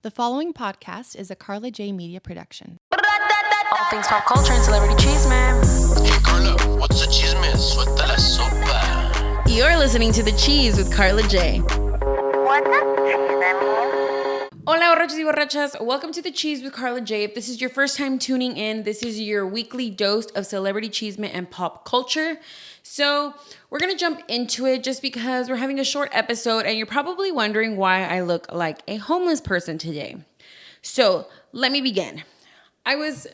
The following podcast is a Karla J media production. All things pop culture and celebrity chisme. Hey Karla, what's the chisme? Suelta la sopa. You're listening to The Cheez with Karla J. What does chisme mean? Hola, borrachos y borrachas. Welcome to The Cheez with Karla J. If this is your first time tuning in, this is your weekly dose of celebrity chisme and pop culture. So we're going to jump into it just because we're having a short episode and you're probably wondering why I look like a homeless person today. So let me begin. I was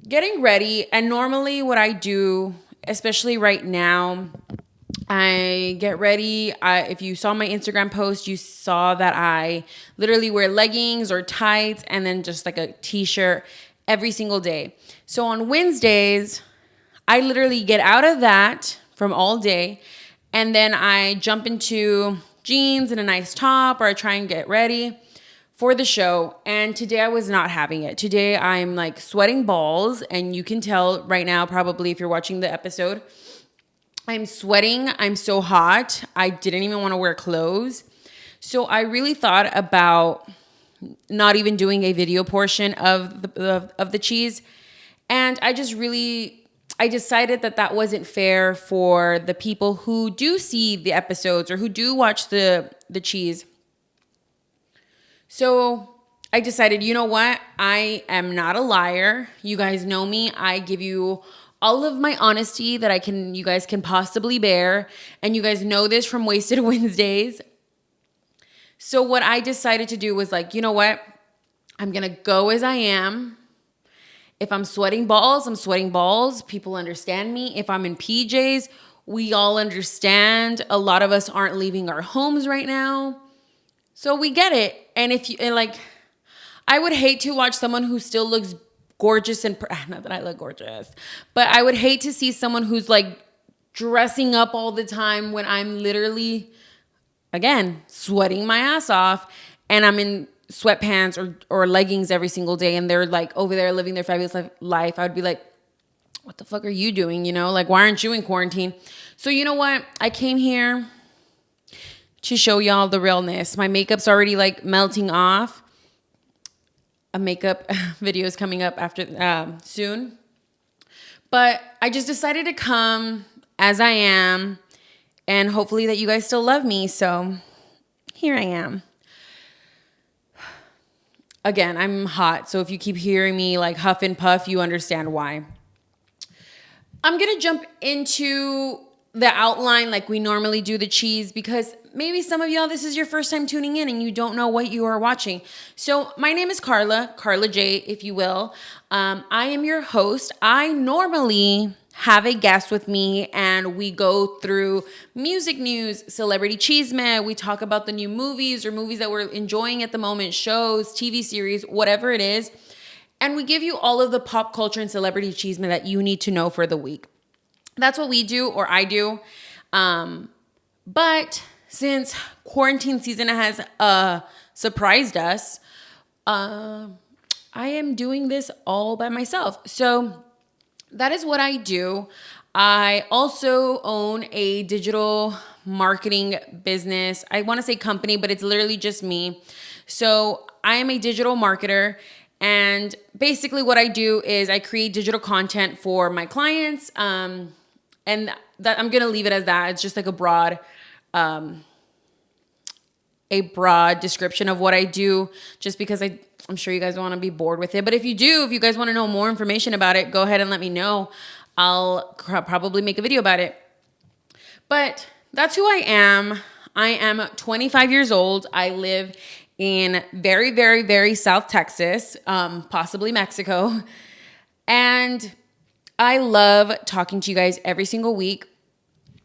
getting ready, and normally what I do, especially right now, I get ready. If you saw my Instagram post, you saw that I literally wear leggings or tights and then just like a t-shirt every single day. So on Wednesdays, I literally get out of that from all day and then I jump into jeans and a nice top, or I try and get ready for the show. And today I was not having it. Today I'm like sweating balls, and you can tell right now probably if you're watching the episode. I'm sweating. I'm so hot. I didn't even want to wear clothes. So I really thought about not even doing a video portion of the Cheez. And I decided that wasn't fair for the people who do see the episodes or who do watch the Cheez. So I decided, you know what? I am not a liar. You guys know me. I give you all of my honesty that you guys can possibly bear. And you guys know this from Wasted Wednesdays. So what I decided to do was like, you know what? I'm going to go as I am. If I'm sweating balls, I'm sweating balls. People understand me. If I'm in PJs, we all understand. A lot of us aren't leaving our homes right now. So we get it. And I would hate to watch someone who still looks gorgeous and not that I look gorgeous, but I would hate to see someone who's like dressing up all the time when I'm literally, again, sweating my ass off and I'm in sweatpants or leggings every single day and they're like over there living their fabulous life. I would be like, what the fuck are you doing? You know, like, why aren't you in quarantine? So you know what? I came here to show y'all the realness. My makeup's already like melting off. A makeup video is coming up after soon. But I just decided to come as I am, and hopefully that you guys still love me. So here I am. Again, I'm hot, so if you keep hearing me like huff and puff, you understand why. I'm going to jump into the outline like we normally do the Cheez, because maybe some of y'all, this is your first time tuning in and you don't know what you are watching. So my name is Karla J, if you will. I am your host. I normally have a guest with me and we go through music news, celebrity chisme. We talk about the new movies or movies that we're enjoying at the moment, shows, TV series, whatever it is. And we give you all of the pop culture and celebrity chisme that you need to know for the week. That's what we do, or I do. But since quarantine season has surprised us, I am doing this all by myself. So that is what I do. I also own a digital marketing business. I want to say company, but it's literally just me. So I am a digital marketer. And basically what I do is I create digital content for my clients. And that I'm going to leave it as that. It's just like a broad description of what I do, just because I'm sure you guys don't want to be bored with it. But if you guys want to know more information about it, go ahead and let me know. I'll probably make a video about it. But that's who I am. I am 25 years old. I live in very, very, very South Texas, possibly Mexico. And I love talking to you guys every single week.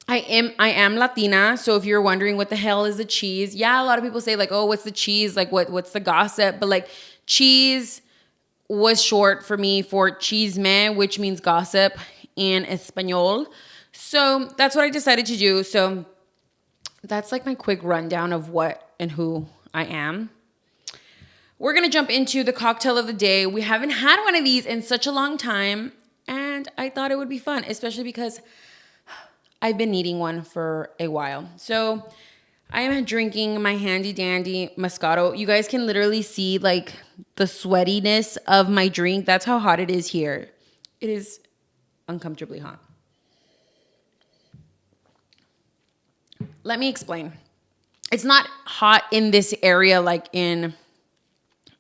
I am Latina, so if you're wondering what the hell is the Cheez, yeah, a lot of people say like, oh, what's the Cheez? Like, what's the gossip? But like, Cheez was short for me for chisme, which means gossip in Espanol. So that's what I decided to do. So that's like my quick rundown of what and who I am. We're gonna jump into the cocktail of the day. We haven't had one of these in such a long time, and I thought it would be fun, especially because I've been needing one for a while. So I am drinking my handy dandy Moscato. You guys can literally see like the sweatiness of my drink. That's how hot it is here. It is uncomfortably hot. Let me explain. It's not hot in this area like in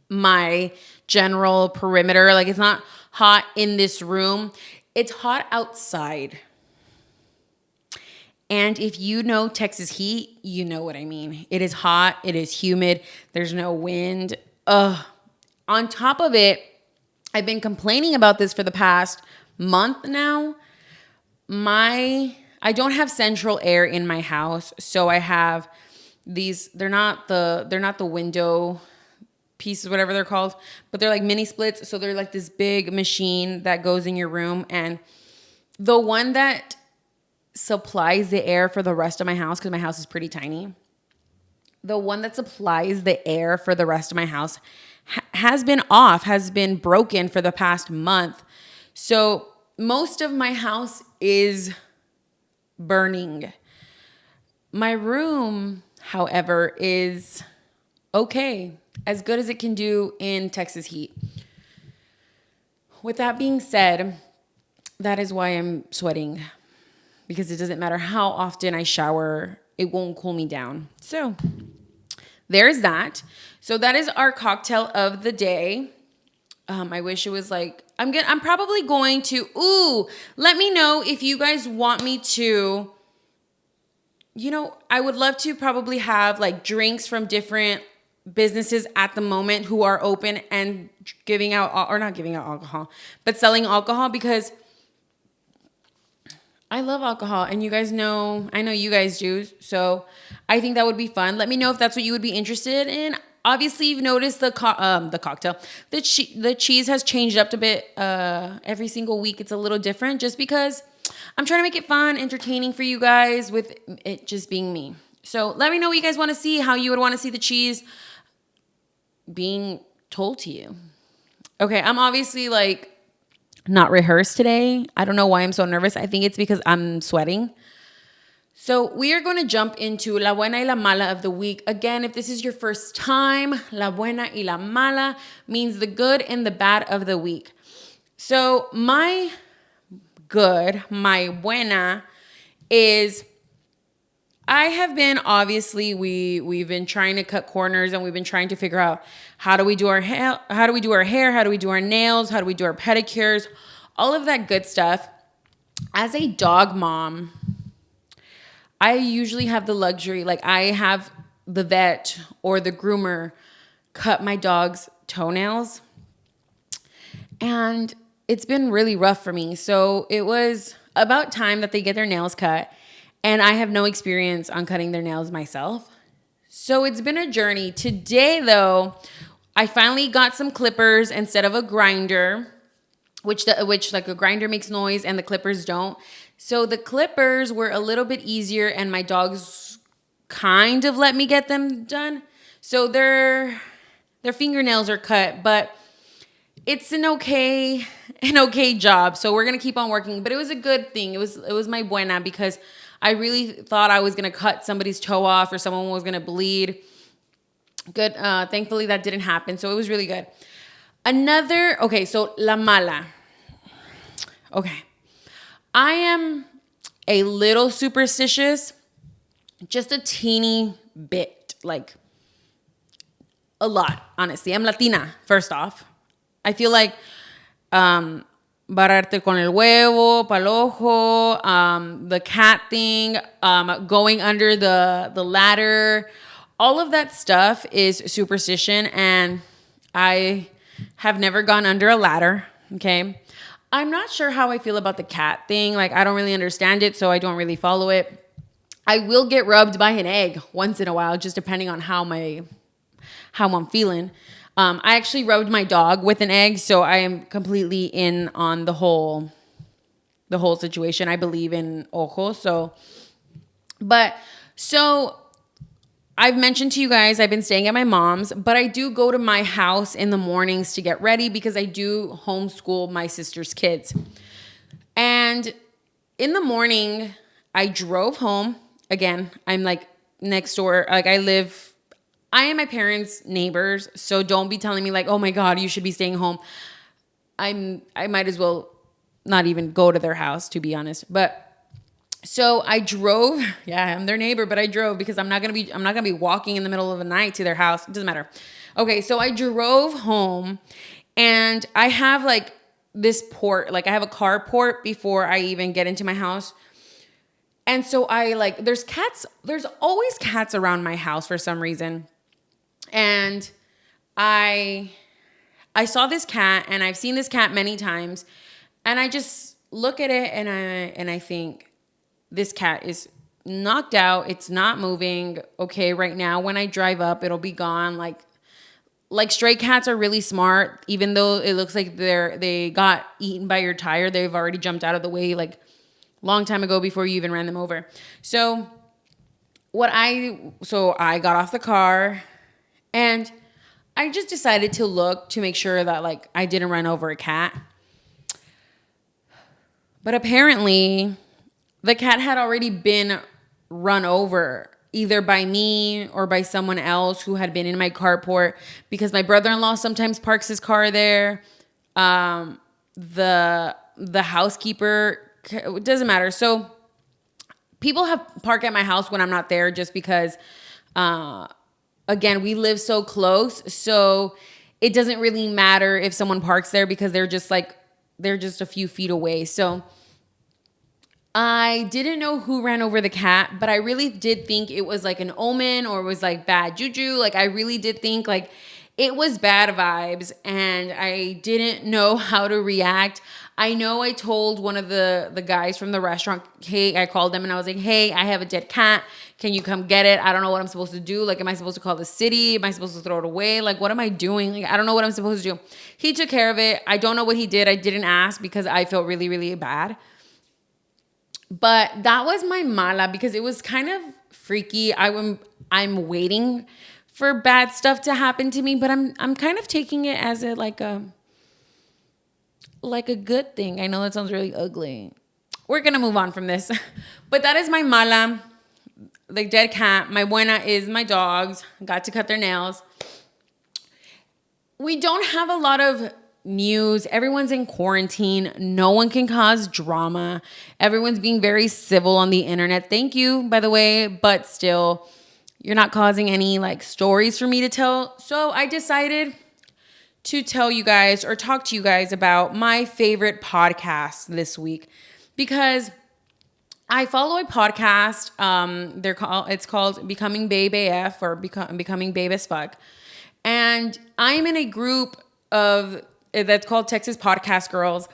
my general perimeter. Like it's not hot in this room. It's hot outside. And if you know Texas heat, you know what I mean. It is hot. It is humid. There's no wind. Ugh. On top of it, I've been complaining about this for the past month now. I don't have central air in my house, so I have these. They're not the window pieces, whatever they're called, but they're like mini splits. So they're like this big machine that goes in your room, and the one that supplies the air for the rest of my house, because my house is pretty tiny, the one that supplies the air for the rest of my house has been broken for the past month. So most of my house is burning. My room, however, is okay, as good as it can do in Texas heat. With that being said, that is why I'm sweating, because it doesn't matter how often I shower, it won't cool me down. So there's that. So that is our cocktail of the day. I wish it was like, I'm probably going to, let me know if you guys want me to, I would love to probably have like drinks from different businesses at the moment who are open and giving out, or not giving out alcohol, but selling alcohol, because I love alcohol, and you guys know, I know you guys do. So I think that would be fun. Let me know if that's what you would be interested in. Obviously, you've noticed the cocktail. The cheese has changed up a bit every single week. It's a little different just because I'm trying to make it fun, entertaining for you guys with it just being me. So let me know what you guys want to see, how you would want to see the cheese being told to you. Okay, I'm obviously like not rehearsed today. I don't know why I'm so nervous. I think it's because I'm sweating. So we are going to jump into La Buena y La Mala of the week. Again, if this is your first time, La Buena y La Mala means the good and the bad of the week. So my buena is, I have been, obviously, we've been trying to cut corners, and we've been trying to figure out how do we do our hair, how do we do our nails, how do we do our pedicures, all of that good stuff. As a dog mom, I usually have the luxury, like I have the vet or the groomer cut my dog's toenails, and it's been really rough for me. So it was about time that they get their nails cut. And I have no experience on cutting their nails myself. So it's been a journey. Today, though, I finally got some clippers instead of a grinder, which like a grinder makes noise and the clippers don't. So the clippers were a little bit easier, and my dogs kind of let me get them done. So their fingernails are cut, but it's an okay job. So we're gonna keep on working. But it was a good thing. It was my buena, because I really thought I was going to cut somebody's toe off or someone was going to bleed. Good. Thankfully, that didn't happen. So it was really good. So La Mala. Okay. I am a little superstitious, just a teeny bit, like a lot, honestly. I'm Latina, first off. I feel like barrarte con el huevo, pa'l ojo, the cat thing, going under the ladder, all of that stuff is superstition, and I have never gone under a ladder, okay? I'm not sure how I feel about the cat thing. Like, I don't really understand it, so I don't really follow it. I will get rubbed by an egg once in a while, just depending on how I'm feeling. I actually rubbed my dog with an egg, so I am completely in on the whole situation. I believe in ojo, so I've mentioned to you guys I've been staying at my mom's, but I do go to my house in the mornings to get ready because I do homeschool my sister's kids. And in the morning, I drove home. Again, I'm like next door. Like I am my parents' neighbors, so don't be telling me like, oh my God, you should be staying home. I might as well not even go to their house, to be honest. But so I drove. Yeah, I'm their neighbor, but I drove because I'm not gonna be walking in the middle of the night to their house. It doesn't matter. Okay, so I drove home, and I have like this port, like I have a carport before I even get into my house. And so there's always cats around my house for some reason. And I saw this cat, and I've seen this cat many times, and I just look at it and I think this cat is knocked out. It's not moving. Okay, right now when I drive up, it'll be gone. Like stray cats are really smart, even though it looks like they got eaten by your tire. They've already jumped out of the way like long time ago before you even ran them over. So I got off the car, and I just decided to look to make sure that like I didn't run over a cat. But apparently the cat had already been run over, either by me or by someone else who had been in my carport, because my brother-in-law sometimes parks his car there. The housekeeper, it doesn't matter. So people have park at my house when I'm not there, just because, again, we live so close. So it doesn't really matter if someone parks there, because they're just a few feet away. So I didn't know who ran over the cat, but I really did think it was like an omen, or it was like bad juju. Like I really did think like it was bad vibes, and I didn't know how to react. I know I told one of the guys from the restaurant, hey, I called them and I was like, hey, I have a dead cat. Can you come get it? I don't know what I'm supposed to do. Like, am I supposed to call the city? Am I supposed to throw it away? Like, what am I doing? Like, I don't know what I'm supposed to do. He took care of it. I don't know what he did. I didn't ask because I felt really, really bad. But that was my mala, because it was kind of freaky. I'm waiting for bad stuff to happen to me, but I'm kind of taking it as a good thing. I know that sounds really ugly. We're gonna move on from this. But that is my mala, the dead cat. My buena is my dogs. Got to cut their nails. We don't have a lot of news. Everyone's in quarantine. No one can cause drama. Everyone's being very civil on the internet. Thank you, by the way, but still, you're not causing any like stories for me to tell. So I decided to tell you guys, or talk to you guys, about my favorite podcast this week, because I follow a podcast. It's called Becoming Babe AF, or Becoming Babe as Fuck. And I'm in a group that's called Texas Podcast Girls,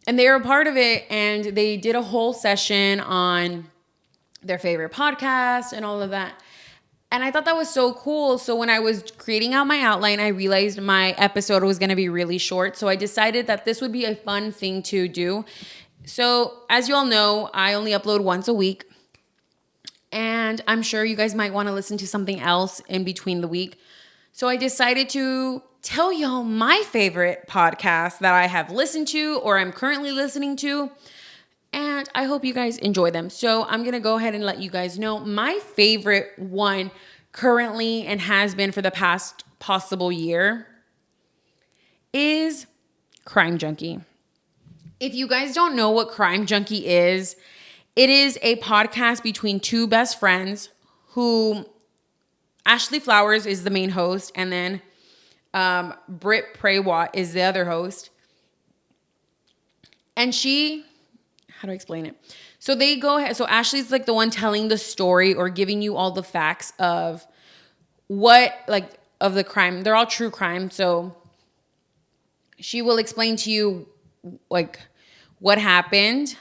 and they are a part of it, and they did a whole session on their favorite podcast and all of that. And I thought that was so cool. So when I was creating out my outline, I realized my episode was going to be really short. So I decided that this would be a fun thing to do. So as you all know, I only upload once a week. And I'm sure you guys might want to listen to something else in between the week. So I decided to tell y'all my favorite podcast that I have listened to, or I'm currently listening to. And I hope you guys enjoy them. So I'm going to go ahead and let you guys know my favorite one currently, and has been for the past possible year, is Crime Junkie. If you guys don't know what Crime Junkie is, it is a podcast between two best friends who, Ashley Flowers is the main host, and then Britt Praywat is the other host. And how do I explain it? So they go ahead. So Ashley's like the one telling the story, or giving you all the facts of of the crime. They're all true crime. So she will explain to you like what happened,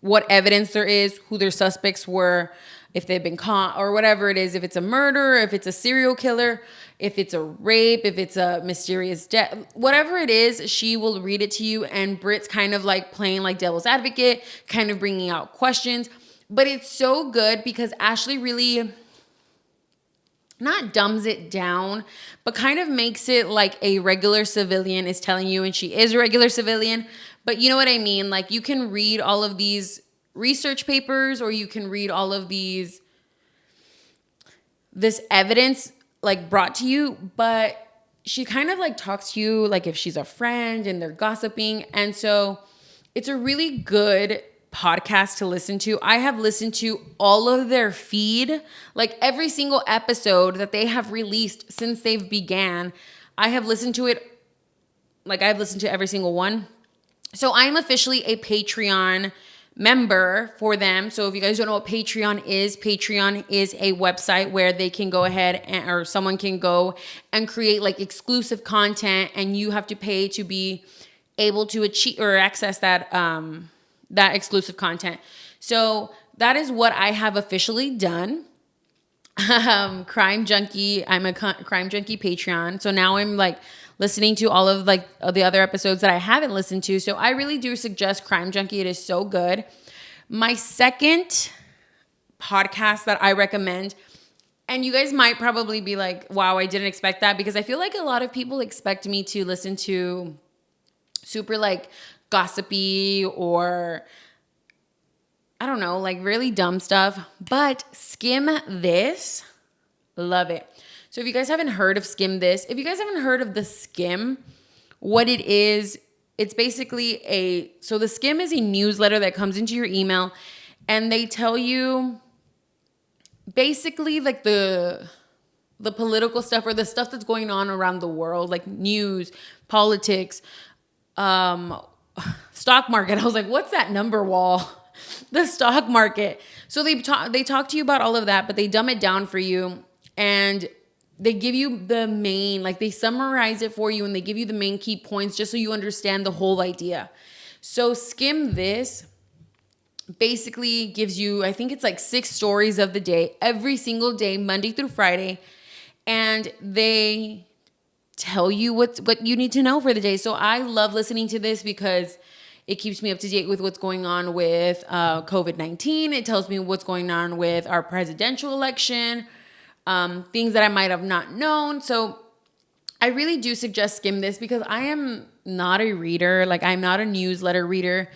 what evidence there is, who their suspects were, if they've been caught, or whatever it is. If it's a murder, if it's a serial killer, if it's a rape, if it's a mysterious death, whatever it is, she will read it to you. And Britt's kind of like playing like devil's advocate, kind of bringing out questions. But it's so good because Ashley really not dumbs it down, but kind of makes it like a regular civilian is telling you, and she is a regular civilian. But you know what I mean? Like, you can read all of these research papers, or you can read all of these this evidence like brought to you, but she kind of like talks to you like if she's a friend and they're gossiping. And so it's a really good podcast to listen to. I have listened to all of their feed, like every single episode that they have released since they've began. I have listened to it. Like I've listened to every single one. So I'm officially a Patreon member for them. So if you guys don't know what Patreon is a website where they can go ahead or someone can go and create like exclusive content, and you have to pay to be able to achieve or access that that exclusive content. So that is what I have officially done. Crime Junkie. I'm a Crime Junkie Patreon. So now I'm like listening to all of like the other episodes that I haven't listened to. So I really do suggest Crime Junkie. It is so good. My second podcast that I recommend, and you guys might probably be like, wow, I didn't expect that, because I feel like a lot of people expect me to listen to super like gossipy or I don't know, like really dumb stuff. But Skim This, love it. So if you guys haven't heard of Skim This, if you guys haven't heard of the Skim, what it is, it's basically so the Skim is a newsletter that comes into your email, and they tell you basically like the political stuff or the stuff that's going on around the world, like news, politics, stock market. I was like, what's that number wall? The stock market. So they talk to you about all of that, but they dumb it down for you, and they give you the main, like they summarize it for you, and they give you the main key points just so you understand the whole idea. So Skim This basically gives you, I think it's like 6 stories of the day, every single day, Monday through Friday. And they tell you what you need to know for the day. So I love listening to this because it keeps me up to date with what's going on with COVID-19. It tells me what's going on with our presidential election, things that I might have not known. So I really do suggest Skim This because I am not a reader. Like I'm not a newsletter reader,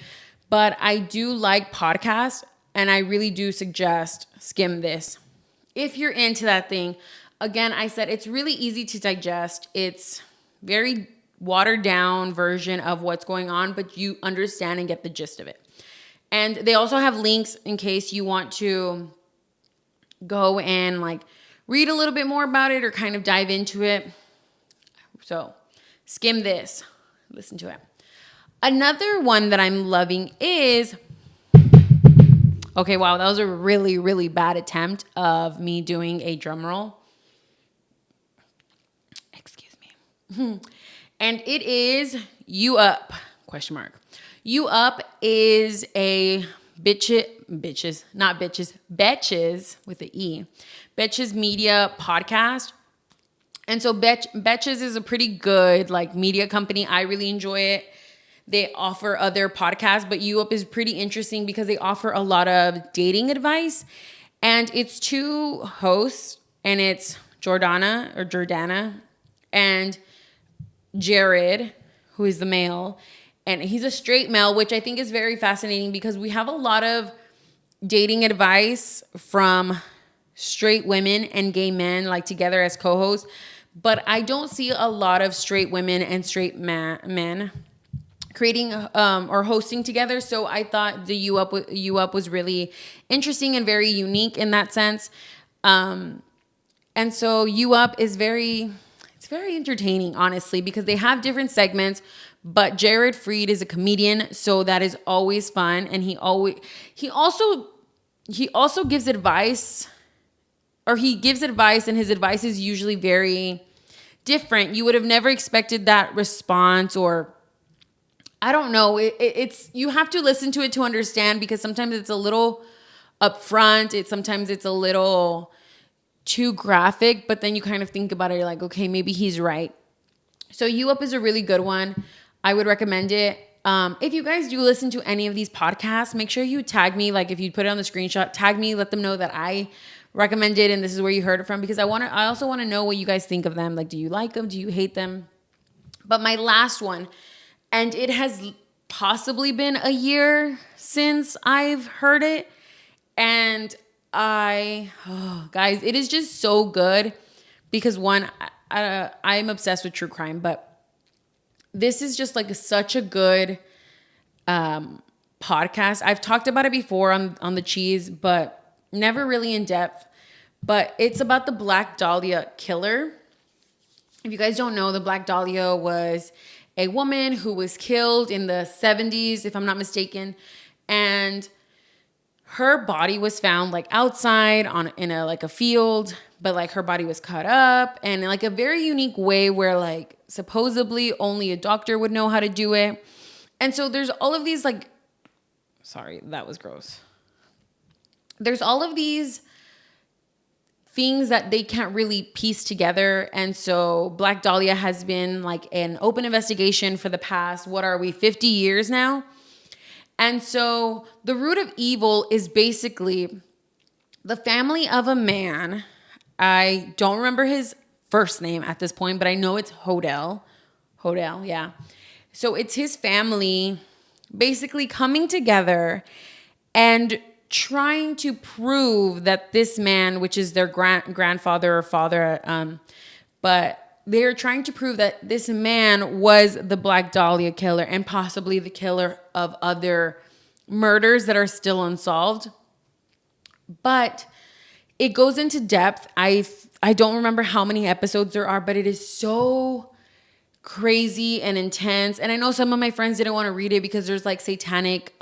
but I do like podcasts, and I really do suggest Skim This if you're into that thing. Again, I said it's really easy to digest. It's very watered down version of what's going on, but you understand and get the gist of it. And they also have links in case you want to go and like read a little bit more about it or kind of dive into it. So Skim This, listen to it. Another one that I'm loving is, okay, wow, that was a really, really bad attempt of me doing a drum roll. Excuse me. And it is You Up, ? You Up is a Betches with an E. Betches Media podcast. And so Betches is a pretty good like media company. I really enjoy it. They offer other podcasts, but You Up is pretty interesting because they offer a lot of dating advice. And it's 2 hosts, and it's Jordana and Jared, who is the male, and he's a straight male, which I think is very fascinating because we have a lot of dating advice from straight women and gay men like together as co-hosts, but I don't see a lot of straight women and straight men creating or hosting together. So I thought the You Up was really interesting and very unique in that sense. And so You Up is very entertaining, honestly, because they have different segments, but Jared Freed is a comedian, so that is always fun. And he also gives advice, or he gives advice, and his advice is usually very different. You would have never expected that response, or I don't know. It's you have to listen to it to understand, because sometimes it's a little upfront. Sometimes it's a little too graphic, but then you kind of think about it, you're like, okay, maybe he's right. So You Up is a really good one. I would recommend it. If you guys do listen to any of these podcasts, make sure you tag me. Like if you put it on the screenshot, tag me, let them know that I recommend it and this is where you heard it from, because I also want to know what you guys think of them. Like, do you like them? Do you hate them? But my last one, and it has possibly been a year since I've heard it, and Guys, it is just so good because one, I'm obsessed with true crime, but this is just like such a good podcast. I've talked about it before on the Cheez, but never really in depth. But it's about the Black Dahlia killer. If you guys don't know, the Black Dahlia was a woman who was killed in the 70s, if I'm not mistaken. And her body was found like outside in a field, but like her body was cut up and in like a very unique way where like supposedly only a doctor would know how to do it. And so there's all of these like, sorry, that was gross. There's all of these things that they can't really piece together. And so Black Dahlia has been like an open investigation for the past, 50 years now? And so the root of evil is basically the family of a man. I don't remember his first name at this point, but I know it's Hodel. Hodel, yeah. So it's his family basically coming together and trying to prove that this man, which is their grandfather or father, but they're trying to prove that this man was the Black Dahlia killer and possibly the killer of other murders that are still unsolved. But it goes into depth. I don't remember how many episodes there are, but it is so crazy and intense. And I know some of my friends didn't want to read it because there's like satanic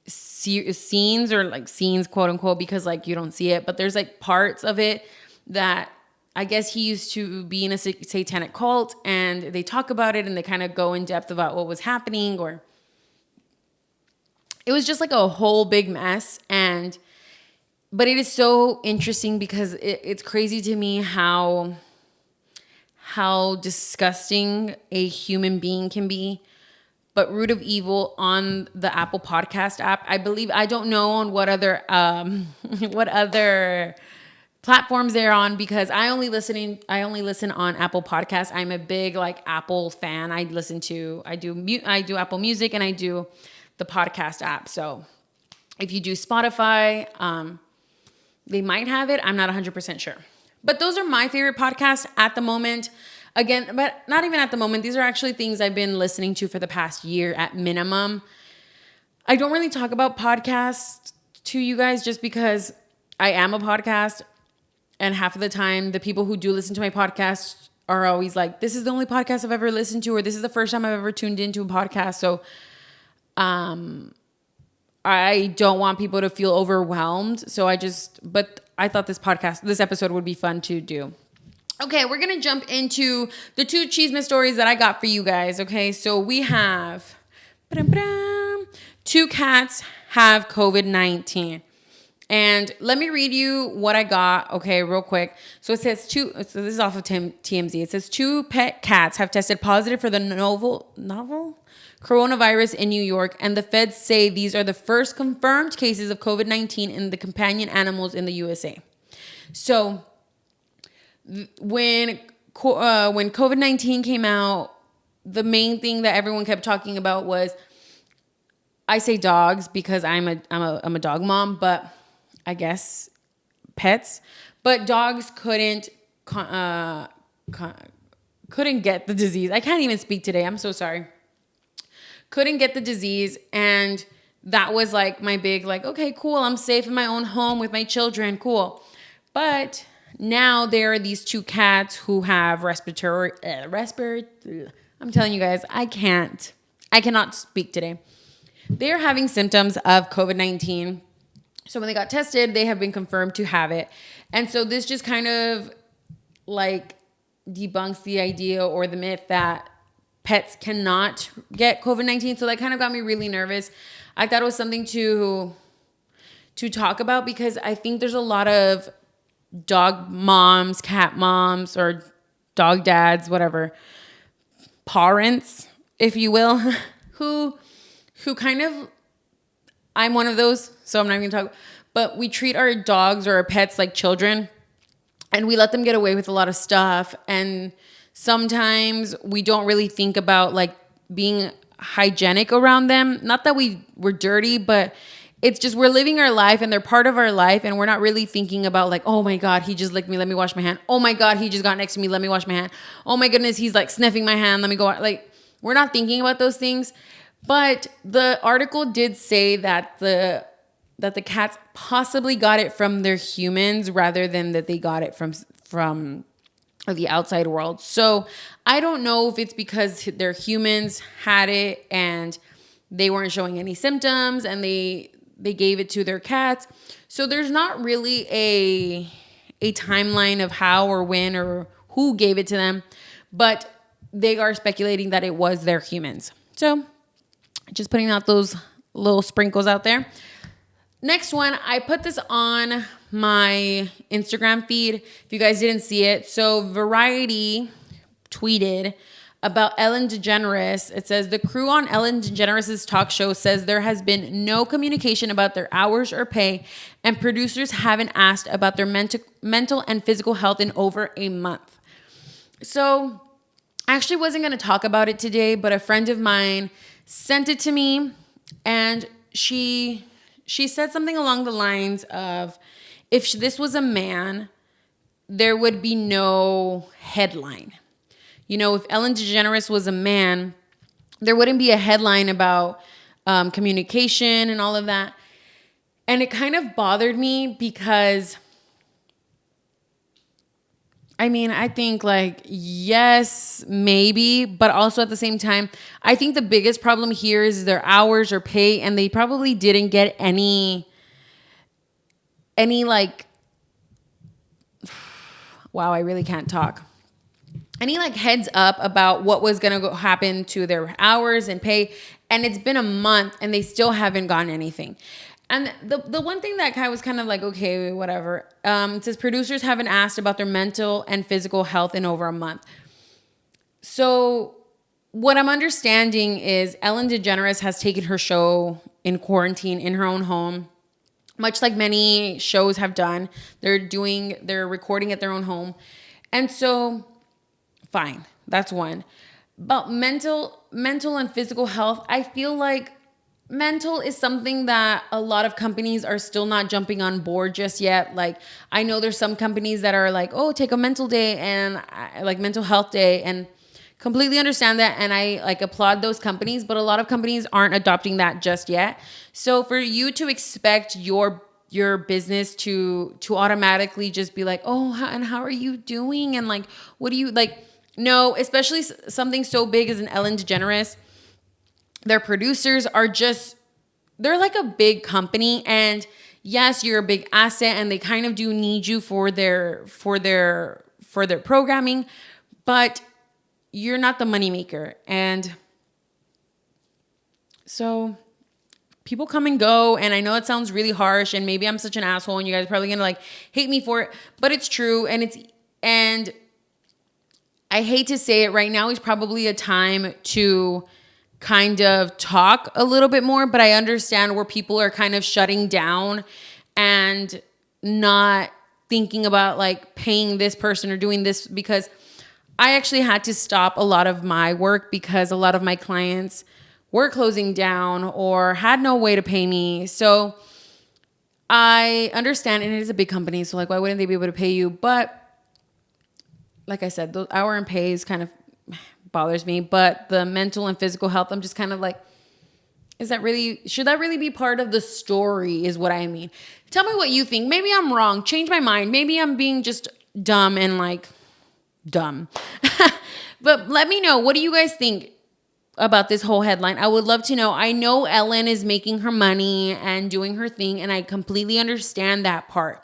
scenes or like scenes, quote unquote, because like you don't see it, but there's like parts of it that I guess he used to be in a satanic cult, and they talk about it and they kind of go in depth about what was happening, or it was just like a whole big mess. But it is so interesting because it's crazy to me how disgusting a human being can be. But root of evil on the Apple Podcast app, I believe. I don't know on what other platforms they're on, because I only listen on Apple Podcasts. I'm a big like Apple fan. I do Apple Music, and I do the podcast app. So if you do Spotify, they might have it. I'm not 100% sure. But those are my favorite podcasts at the moment. Again, but not even at the moment. These are actually things I've been listening to for the past year at minimum. I don't really talk about podcasts to you guys just because I am a podcast. And half of the time, the people who do listen to my podcast are always like, this is the only podcast I've ever listened to, or this is the first time I've ever tuned into a podcast. So I don't want people to feel overwhelmed. But I thought this episode would be fun to do. Okay, we're going to jump into the 2 chisme stories that I got for you guys. Okay, so we have 2 cats have COVID-19. And let me read you what I got, okay, real quick. So it says this is off of TMZ. It says 2 pet cats have tested positive for the novel coronavirus in New York, and the feds say these are the first confirmed cases of COVID-19 in the companion animals in the USA. So when COVID-19 came out, the main thing that everyone kept talking about was, I say dogs because I'm a dog mom, but I guess pets. But dogs couldn't get the disease. I can't even speak today. I'm so sorry. Couldn't get the disease, and that was like my big like, okay, cool. I'm safe in my own home with my children. Cool. But now there are these 2 cats who have respiratory. I'm telling you guys, I cannot speak today. They're having symptoms of COVID-19. So when they got tested, they have been confirmed to have it. And so this just kind of like debunks the idea or the myth that pets cannot get COVID-19. So that kind of got me really nervous. I thought it was something to talk about, because I think there's a lot of dog moms, cat moms, or dog dads, whatever, parents, if you will, who kind of, I'm one of those, so I'm not even talking, but we treat our dogs or our pets like children, and we let them get away with a lot of stuff. And sometimes we don't really think about like being hygienic around them. Not that we were dirty, but it's just we're living our life and they're part of our life, and we're not really thinking about like, oh my God, he just licked me, let me wash my hand. Oh my God, he just got next to me, let me wash my hand. Oh my goodness, he's like sniffing my hand, let me go. Like, we're not thinking about those things. But the article did say that the cats possibly got it from their humans rather than that they got it from the outside world. So I don't know if it's because their humans had it and they weren't showing any symptoms and they gave it to their cats. So there's not really a timeline of how or when or who gave it to them, but they are speculating that it was their humans. So just putting out those little sprinkles out there. Next one, I put this on my Instagram feed if you guys didn't see it. So Variety tweeted about Ellen DeGeneres. It says, the crew on Ellen DeGeneres' talk show says there has been no communication about their hours or pay, and producers haven't asked about their mental and physical health in over a month. So I actually wasn't going to talk about it today, but a friend of mine sent it to me, and she said something along the lines of, if this was a man, there would be no headline. You know, if Ellen DeGeneres was a man, there wouldn't be a headline about communication and all of that. And it kind of bothered me because, I mean, I think like, yes, maybe, but also at the same time, I think the biggest problem here is their hours or pay, and they probably didn't get any like, wow, I really can't talk. Any like heads up about what was going to happen to their hours and pay. And it's been a month and they still haven't gotten anything. And the one thing that I was kind of like, okay, whatever. It says producers haven't asked about their mental and physical health in over a month. So what I'm understanding is Ellen DeGeneres has taken her show in quarantine in her own home, much like many shows have done. They're recording at their own home. And so, fine, that's one. But mental and physical health, I feel like mental is something that a lot of companies are still not jumping on board just yet. Like, I know there's some companies that are like, oh, take a mental day and like mental health day, and completely understand that. And I like applaud those companies, but a lot of companies aren't adopting that just yet. So for you to expect your business to automatically just be like, oh, and how are you doing? And like, what do you like? No, especially something so big as an Ellen DeGeneres. Their producers are they're like a big company, and yes, you're a big asset, and they kind of do need you for their programming, but you're not the moneymaker. And so people come and go, and I know it sounds really harsh, and maybe I'm such an asshole, and you guys are probably gonna like hate me for it, but it's true, and I hate to say it, right now is probably a time to kind of talk a little bit more, but I understand where people are kind of shutting down and not thinking about like paying this person or doing this, because I actually had to stop a lot of my work because a lot of my clients were closing down or had no way to pay me. So I understand, and it is a big company, so like, why wouldn't they be able to pay you? But like I said, the hour and pay is kind of bothers me, but the mental and physical health, I'm just kind of like, should that really be part of the story is what I mean. Tell me what you think. Maybe I'm wrong. Change my mind. Maybe I'm being just dumb and like dumb. But let me know. What do you guys think about this whole headline? I would love to know. I know Ellen is making her money and doing her thing, and I completely understand that part.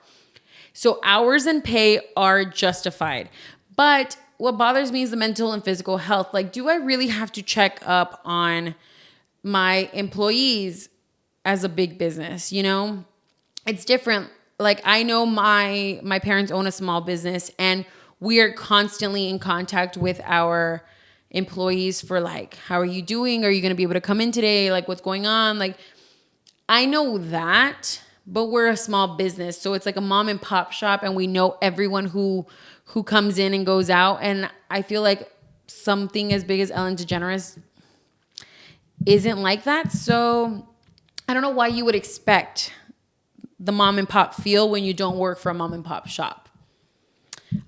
So hours and pay are justified. But what bothers me is the mental and physical health. Like, do I really have to check up on my employees as a big business? You know, it's different. Like, I know my parents own a small business, and we are constantly in contact with our employees for like, how are you doing? Are you going to be able to come in today? Like, what's going on? Like, I know that, but we're a small business. So it's like a mom and pop shop, and we know everyone who comes in and goes out. And I feel like something as big as Ellen DeGeneres isn't like that. So I don't know why you would expect the mom and pop feel when you don't work for a mom and pop shop.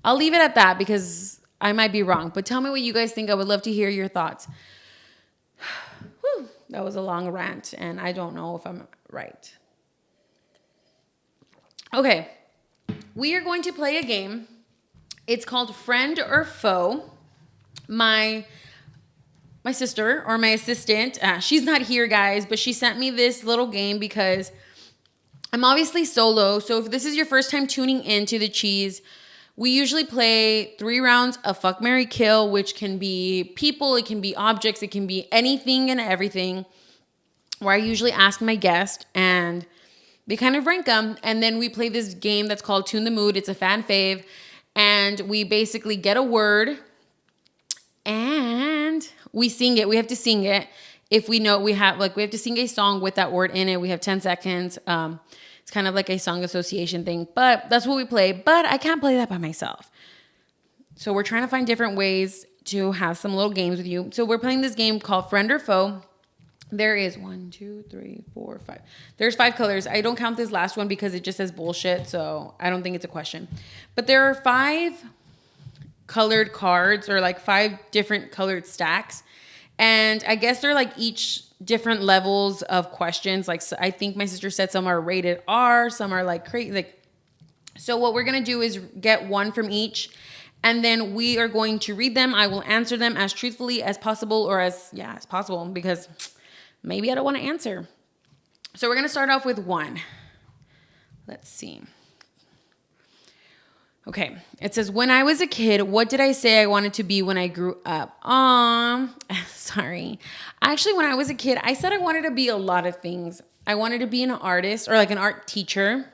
I'll leave it at that because I might be wrong. But tell me what you guys think. I would love to hear your thoughts. Whew, that was a long rant, and I don't know if I'm right. Okay, we are going to play a game. It's called Friend or Foe. My sister or my assistant, she's not here, guys, but she sent me this little game because I'm obviously solo. So if this is your first time tuning into the Cheez, we usually play 3 rounds of Fuck, Marry, Kill, which can be people, it can be objects, it can be anything and everything, where I usually ask my guest and they kind of rank them. And then we play this game that's called Tune the Mood. It's a fan fave. And we basically get a word and we sing it. We have to sing it. If we know we have to sing a song with that word in it. We have 10 seconds. It's kind of like a song association thing, but that's what we play. But I can't play that by myself. So we're trying to find different ways to have some little games with you. So we're playing this game called Friend or Foe. There is 1, 2, 3, 4, 5. There's 5 colors. I don't count this last one because it just says bullshit. So I don't think it's a question. But there are 5 colored cards or like 5 different colored stacks. And I guess they're like each different levels of questions. Like, so I think my sister said some are rated R, some are like crazy. Like, so what we're going to do is get one from each. And then we are going to read them. I will answer them as truthfully as possible or as possible because maybe I don't want to answer. So we're going to start off with 1. Let's see. Okay. It says, when I was a kid, what did I say I wanted to be when I grew up? Sorry. Actually, when I was a kid, I said I wanted to be a lot of things. I wanted to be an artist or like an art teacher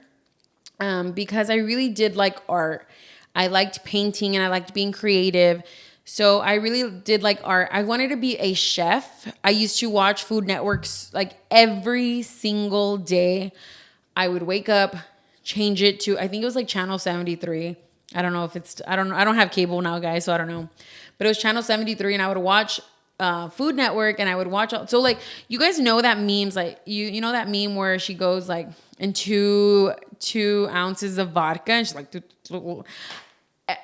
because I really did like art. I liked painting and I liked being creative. So I really did like art. I wanted to be a chef. I used to watch Food Networks like every single day. I would wake up, change it to, I think it was like channel 73. I don't know if it's, I don't have cable now, guys, so I don't know. But it was channel 73 and I would watch Food Network and I would watch, so like, you guys know that memes, like, you know that meme where she goes like, in 2 ounces of vodka and she's like,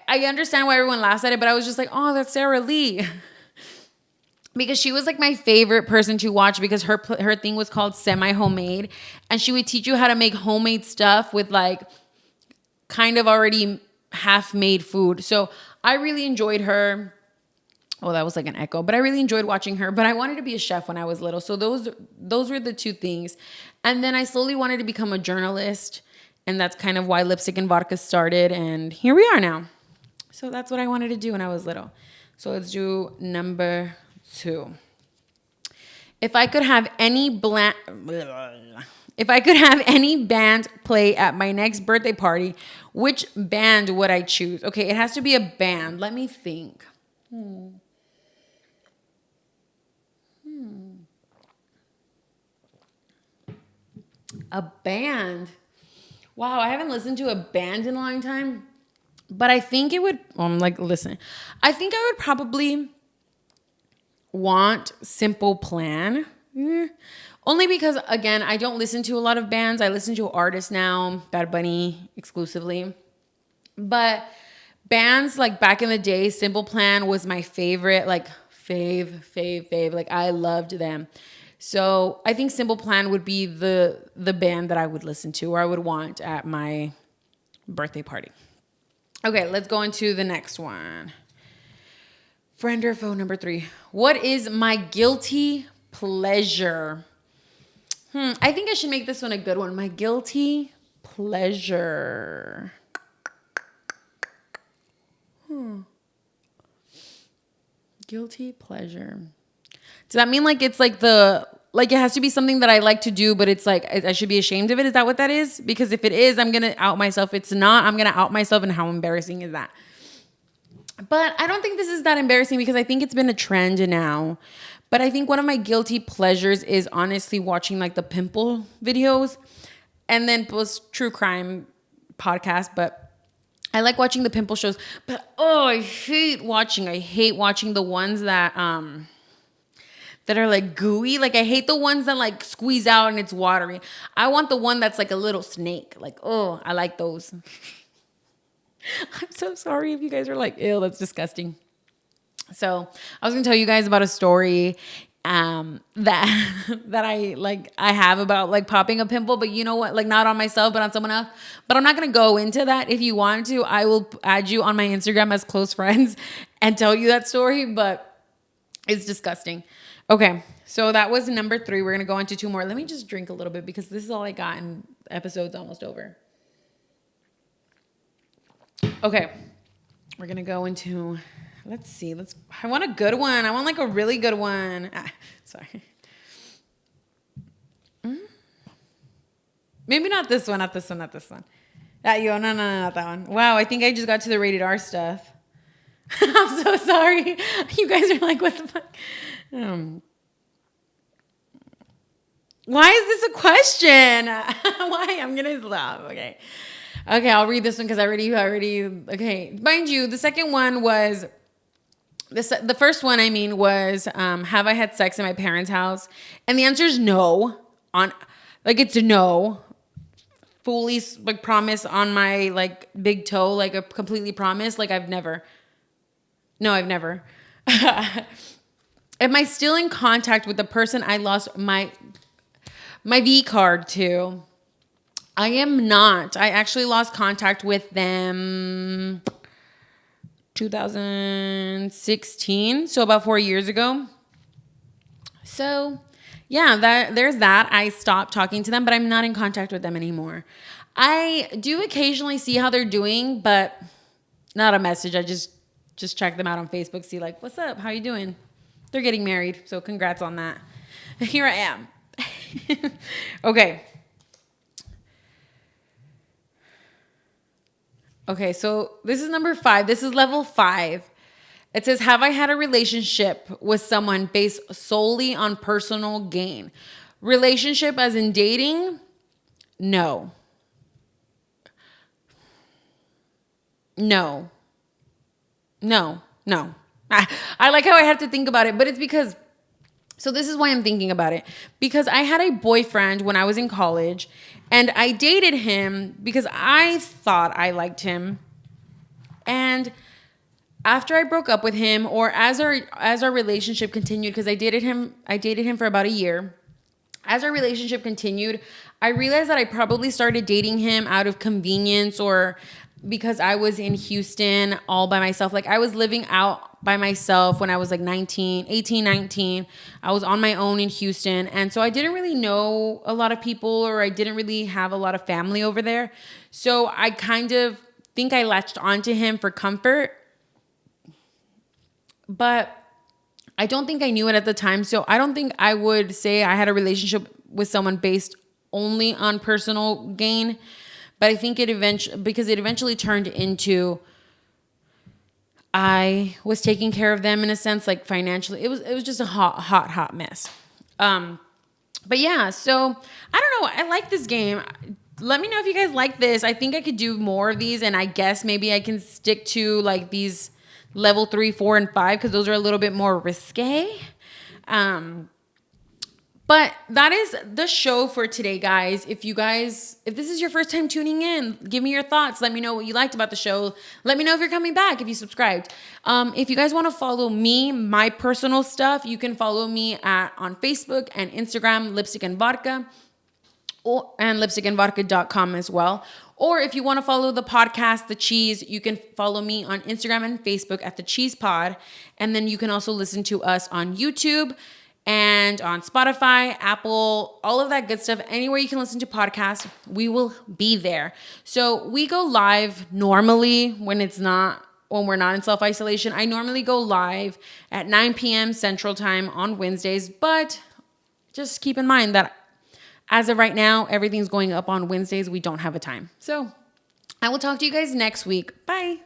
I understand why everyone laughs at it, but I was just like, oh, that's Sarah Lee. Because she was like my favorite person to watch because her thing was called semi-homemade. And she would teach you how to make homemade stuff with like kind of already half-made food. So I really enjoyed her. Oh, that was like an echo. But I really enjoyed watching her. But I wanted to be a chef when I was little. So those were the 2 things. And then I slowly wanted to become a journalist. And that's kind of why Lipstick and Vodka started. And here we are now. So that's what I wanted to do when I was little. So let's do number 2. If I could have any band play at my next birthday party, which band would I choose? Okay, it has to be a band. Let me think. A band. Wow, I haven't listened to a band in a long time. But I think it would, I think I would probably want Simple Plan. Only because, again, I don't listen to a lot of bands. I listen to artists now, Bad Bunny exclusively. But bands like back in the day, Simple Plan was my favorite, like fave. Like I loved them. So I think Simple Plan would be the band that I would listen to or I would want at my birthday party. Okay, let's go into the next one. Friend or foe number 3. What is my guilty pleasure? I think I should make this one a good one. My guilty pleasure. Guilty pleasure. Does that mean like it's like it has to be something that I like to do, but it's like I should be ashamed of it? Is that what that is? Because if it is, I'm going to out myself. If it's not, I'm going to out myself. And how embarrassing is that? But I don't think this is that embarrassing because I think it's been a trend now. But I think one of my guilty pleasures is honestly watching like the pimple videos and then post true crime podcast. But I like watching the pimple shows. But I hate watching the ones that that are like gooey. Like I hate the ones that like squeeze out and it's watery. I want the one that's like a little snake. Like, oh, I like those. I'm so sorry if you guys are like, ew, that's disgusting. So I was gonna tell you guys about a story that I have about like popping a pimple, but you know what, like not on myself but on someone else. But I'm not gonna go into that. If you want to, I will add you on my Instagram as close friends and tell you that story, but it's disgusting. Okay, so that was number 3. We're gonna go into 2 more. Let me just drink a little bit because this is all I got and the episode's almost over. Okay, we're gonna go into, let's see. I want a good one. I want like a really good one. Sorry. Maybe not this one, not this one. No, not that one. Wow, I think I just got to the rated R stuff. I'm so sorry. You guys are like, what the fuck? Why is this a question? Why? I'm gonna stop. Okay, I'll read this one because I already. Okay, mind you, the second one was the first one. I mean, was have I had sex in my parents' house? And the answer is no. It's no. Fully like promise on my like big toe, like a completely promise. Like I've never. No, I've never. Am I still in contact with the person I lost my V card to? I am not. I actually lost contact with them 2016, so about 4 years ago. So, yeah, there's that. I stopped talking to them, but I'm not in contact with them anymore. I do occasionally see how they're doing, but not a message. I just check them out on Facebook, see like, what's up? How you doing? They're getting married, so congrats on that. Here I am. Okay, so this is number 5. This is level 5. It says, have I had a relationship with someone based solely on personal gain? Relationship as in dating? No. I like how I have to think about it, but it's because, so this is why I'm thinking about it. Because I had a boyfriend when I was in college, and I dated him because I thought I liked him. And after I broke up with him, or as our relationship continued, because I dated him for about a year. As our relationship continued, I realized that I probably started dating him out of convenience, or because I was in Houston all by myself. Like I was living out by myself when I was like 18, 19. I was on my own in Houston. And so I didn't really know a lot of people, or I didn't really have a lot of family over there. So I kind of think I latched onto him for comfort. But I don't think I knew it at the time. So I don't think I would say I had a relationship with someone based only on personal gain. But I think because it eventually turned into, I was taking care of them in a sense, like financially. It was just a hot mess. But yeah, so I don't know. I like this game. Let me know if you guys like this. I think I could do more of these, and I guess maybe I can stick to like these level 3, 4, and 5, because those are a little bit more risque. But that is the show for today, guys. If this is your first time tuning in, give me your thoughts. Let me know what you liked about the show. Let me know if you're coming back, if you subscribed. If you guys want to follow me, my personal stuff, you can follow me on Facebook and Instagram, Lipstick and Vodka, and lipstickandvodka.com as well. Or if you want to follow the podcast, The Cheez, you can follow me on Instagram and Facebook at The Cheez Pod. And then you can also listen to us on YouTube and on Spotify, Apple, all of that good stuff. Anywhere you can listen to podcasts, we will be there. So we go live normally when we're not in self-isolation. I normally go live at 9 p.m. Central Time on Wednesdays, but just keep in mind that as of right now, everything's going up on Wednesdays. We don't have a time. So I will talk to you guys next week. Bye.